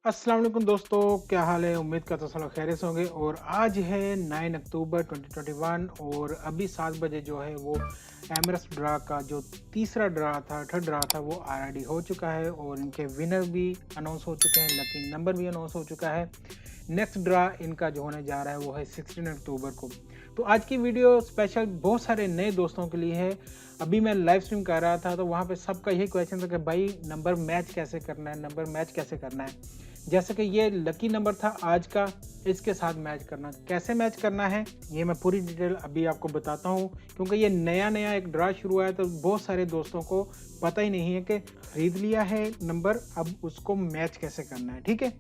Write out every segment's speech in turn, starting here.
अस्सलाम वालेकुम दोस्तों, क्या हाल है। उम्मीद करता हूँ सब लोग खैरियत से होंगे। और आज है 9 अक्टूबर 2021 और अभी 7 बजे जो है वो एमरेट्स ड्रा का जो तीसरा ड्रा था, थर्ड ड्रा था, वो ऑलरेडी हो चुका है और इनके विनर भी अनाउंस हो चुके हैं, लकी नंबर भी अनाउंस हो चुका है। नेक्स्ट ड्रा इनका जो होने जा रहा है वो है 16 अक्टूबर को। तो आज की वीडियो स्पेशल बहुत सारे नए दोस्तों के लिए है। अभी मैं लाइव स्ट्रीम कर रहा था तो वहाँ पे सबका यही क्वेश्चन था कि भाई नंबर मैच कैसे करना है, नंबर मैच कैसे करना है। जैसे कि ये लकी नंबर था आज का, इसके साथ मैच करना, कैसे मैच करना है ये मैं पूरी डिटेल अभी आपको बताता हूँ, क्योंकि ये नया एक ड्रा शुरू हुआ है तो बहुत सारे दोस्तों को पता ही नहीं है कि खरीद लिया है नंबर, अब उसको मैच कैसे करना है। ठीक है,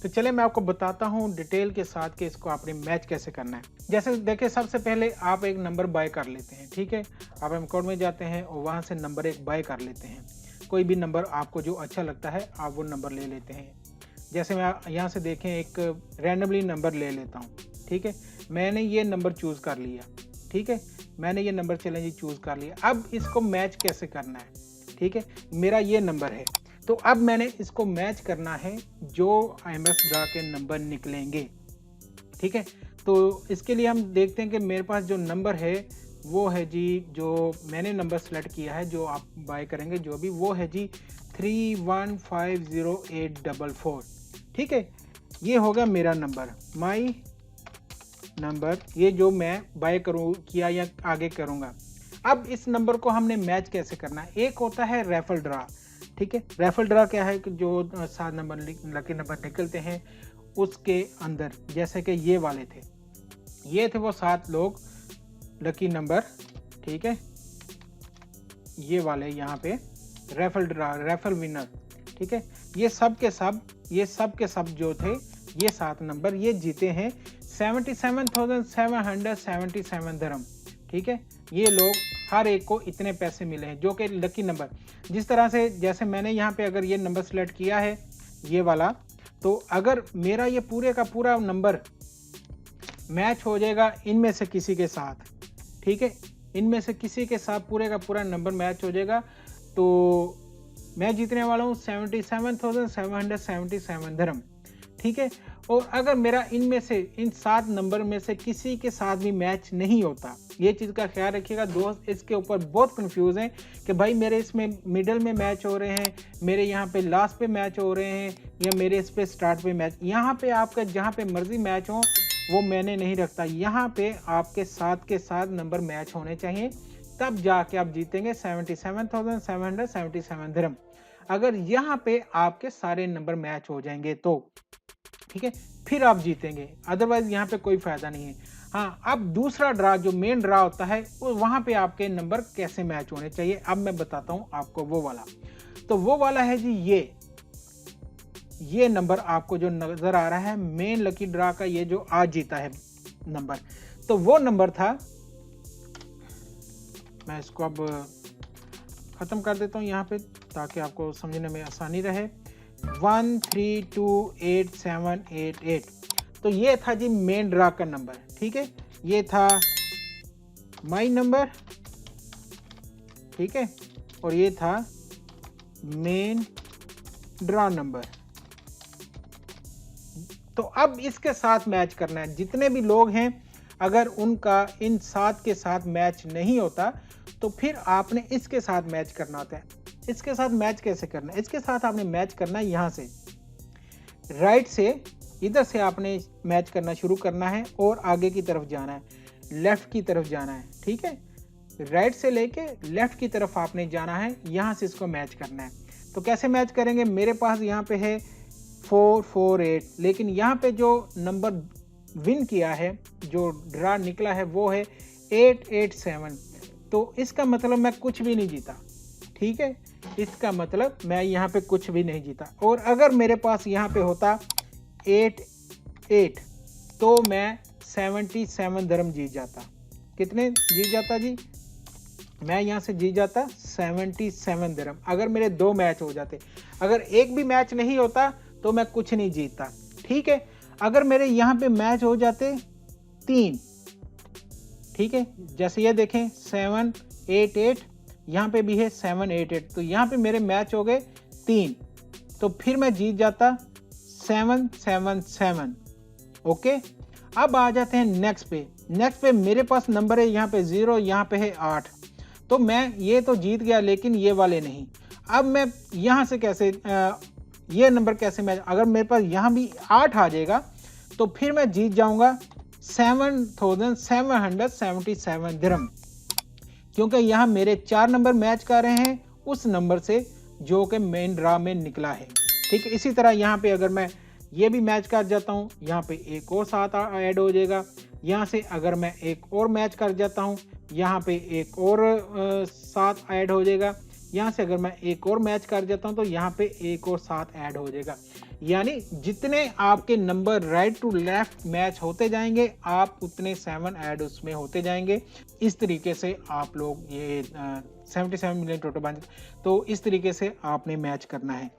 तो चले मैं आपको बताता हूँ डिटेल के साथ कि इसको आपने मैच कैसे करना है। जैसे देखिए, सबसे पहले आप एक नंबर बाय कर लेते हैं। ठीक है, आप एम कोड में जाते हैं और वहाँ से नंबर एक बाय कर लेते हैं। कोई भी नंबर आपको जो अच्छा लगता है आप वो नंबर ले लेते हैं। जैसे मैं यहाँ से देखें एक रैंडमली नंबर ले लेता हूँ। ठीक है, मैंने ये नंबर चूज़ कर लिया। ठीक है, मैंने ये नंबर चलें जी चूज़ कर लिया। अब इसको मैच कैसे करना है। ठीक है, मेरा ये नंबर है तो अब मैंने इसको मैच करना है जो एमएस ड्रा के नंबर निकलेंगे। ठीक है, तो इसके लिए हम देखते हैं कि मेरे पास जो नंबर है वो है जी, जो मैंने नंबर सेलेक्ट किया है, जो आप बाय करेंगे जो भी, वो है जी 315084। ठीक है, ये होगा मेरा नंबर, माई नंबर, ये जो मैं बाय करूँ किया या आगे करूँगा। अब इस नंबर को हमने मैच कैसे करना है। एक होता है रेफल ड्रा। ठीक है, रेफल ड्रा क्या है कि जो 7 नंबर लकी नंबर निकलते हैं उसके अंदर, जैसे कि ये वाले थे, ये थे वो 7 लोग लकी नंबर। ठीक है, ये वाले यहाँ पे रेफल ड्रा, रेफल विनर। ठीक है, ये सब के सब जो थे, ये 7 नंबर ये जीते हैं 77,777 धर्म। ठीक है, ये लोग हर एक को इतने पैसे मिले हैं जो कि लकी नंबर। जिस तरह से जैसे मैंने यहाँ पे अगर ये नंबर सेलेक्ट किया है ये वाला, तो अगर मेरा ये पूरे का पूरा नंबर मैच हो जाएगा इनमें से किसी के साथ, ठीक है, इनमें से किसी के साथ पूरे का पूरा नंबर मैच हो जाएगा, तो मैं जीतने वाला हूँ 77,777 धर्म। ठीक है, और अगर मेरा इनमें से इन 7 नंबर में से किसी के साथ भी मैच नहीं होता, ये चीज़ का ख्याल रखिएगा दोस्त, इसके ऊपर बहुत कंफ्यूज हैं कि भाई मेरे इसमें मिडल में मैच हो रहे हैं, मेरे यहाँ पे लास्ट पे मैच हो रहे हैं, या मेरे इस पे स्टार्ट पे मैच। यहाँ पे आपका जहाँ पे मर्जी मैच हो वो मैंने नहीं रखता, यहाँ पे आपके साथ के साथ नंबर मैच होने चाहिए, तब जाके आप जीतेंगे 77,777 धर्म। अगर यहाँ पे आपके सारे नंबर मैच हो जाएंगे तो ठीक है, फिर आप जीतेंगे, अदरवाइज यहाँ पे कोई फायदा नहीं है। हाँ, अब दूसरा ड्रा जो मेन ड्रा होता है वो वहाँ पे आपके नंबर कैसे मैच होने चाहिए, अब मैं बताता हूँ आपको वो वाला। तो वो वाला है जी ये नंबर आपको जो नजर आ रहा है मेन लकी ड्रा का, ये जो आज जीता है नंबर, तो वो नंबर था, मैं इसको अब खत्म कर देता हूँ यहाँ पे ताकि आपको समझने में आसानी रहे। 1328788, तो ये था जी मेन ड्रा का नंबर। ठीक है, ये था माई नंबर। ठीक है, और ये था मेन ड्रा नंबर। तो अब इसके साथ मैच करना है, जितने भी लोग हैं अगर उनका इन 7 के साथ मैच नहीं होता तो फिर आपने इसके साथ मैच करना होता है। इसके साथ मैच कैसे करना है, इसके साथ आपने मैच करना है यहाँ से, राइट से, इधर से आपने मैच करना शुरू करना है और आगे की तरफ जाना है, लेफ्ट की तरफ जाना है। ठीक है, राइट से लेके लेफ्ट की तरफ आपने जाना है, यहाँ से इसको मैच करना है। तो कैसे मैच करेंगे, मेरे पास यहाँ पे है 448, लेकिन यहाँ पे जो नंबर विन किया है, जो ड्रा निकला है वो है 887, तो इसका मतलब मैं कुछ भी नहीं जीता। ठीक है, इसका मतलब मैं यहाँ पे कुछ भी नहीं जीता, और अगर मेरे पास यहाँ पे होता 88 तो मैं 77 धर्म जीत जाता। कितने जीत जाता जी, मैं यहाँ से जीत जाता 77 धर्म। अगर मेरे 2 मैच हो जाते, अगर एक भी मैच नहीं होता तो मैं कुछ नहीं जीतता। ठीक है, अगर मेरे यहाँ पे मैच हो जाते 3, ठीक है, जैसे ये देखें 788, यहाँ पे भी है 788, तो यहाँ पे मेरे मैच हो गए 3, तो फिर मैं जीत जाता 777। ओके, अब आ जाते हैं नेक्स्ट पे। नेक्स्ट पे मेरे पास नंबर है यहाँ पे 0, यहाँ पे है 8। तो मैं ये तो जीत गया लेकिन ये वाले नहीं। अब मैं यहाँ से कैसे ये नंबर कैसे मैं, अगर मेरे पास यहाँ भी 8 आ जाएगा तो फिर मैं जीत जाऊंगा 7,777 दिरहम, क्योंकि यहाँ मेरे 4 नंबर मैच कर रहे हैं उस नंबर से जो कि मेन ड्रा में निकला है। ठीक है, इसी तरह यहाँ पे अगर मैं ये भी मैच कर जाता हूँ, यहाँ पे एक और 7 ऐड हो जाएगा। यहाँ से अगर मैं एक और मैच कर जाता हूँ, यहाँ पे एक और 7 ऐड हो जाएगा। यहाँ से अगर मैं एक और मैच कर जाता हूँ तो यहाँ पे एक और 7 ऐड हो जाएगा। यानी जितने आपके number right to left match होते जाएंगे, आप उतने 7 ऐड उसमें होते जाएंगे। इस तरीके से आप लोग ये 77 मिलियन टोटल बन, तो इस तरीके से आपने मैच करना है।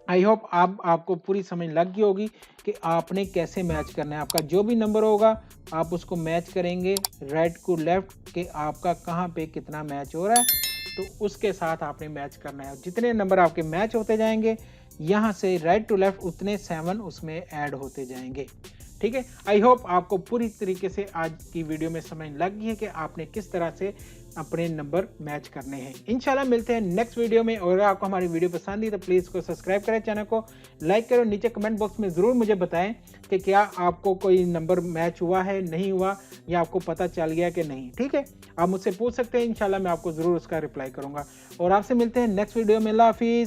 आई होप आपको पूरी समझ लग गई होगी कि आपने कैसे मैच करना है। आपका जो भी नंबर होगा आप उसको मैच करेंगे राइट टू लेफ्ट कि आपका कहाँ पे कितना मैच हो रहा है, तो उसके साथ आपने मैच करना है। जितने नंबर आपके मैच होते जाएंगे यहाँ से राइट टू लेफ्ट उतने 7 उसमें ऐड होते जाएंगे। ठीक है, आई होप आपको पूरी तरीके से आज की वीडियो में समझ लग गई है कि आपने किस तरह से अपने नंबर मैच करने हैं। इंशाल्लाह मिलते हैं नेक्स्ट वीडियो में। और अगर आपको हमारी वीडियो पसंद आई तो प्लीज़ इसको सब्सक्राइब करें, चैनल को लाइक करो। नीचे कमेंट बॉक्स में ज़रूर मुझे बताएं कि क्या आपको कोई नंबर मैच हुआ है, नहीं हुआ, या आपको पता चल गया कि नहीं। ठीक है, आप मुझसे पूछ सकते हैं, इंशाल्लाह मैं आपको ज़रूर उसका रिप्लाई करूँगा। और आपसे मिलते हैं नेक्स्ट वीडियो में। अल्लाह हाफिज़।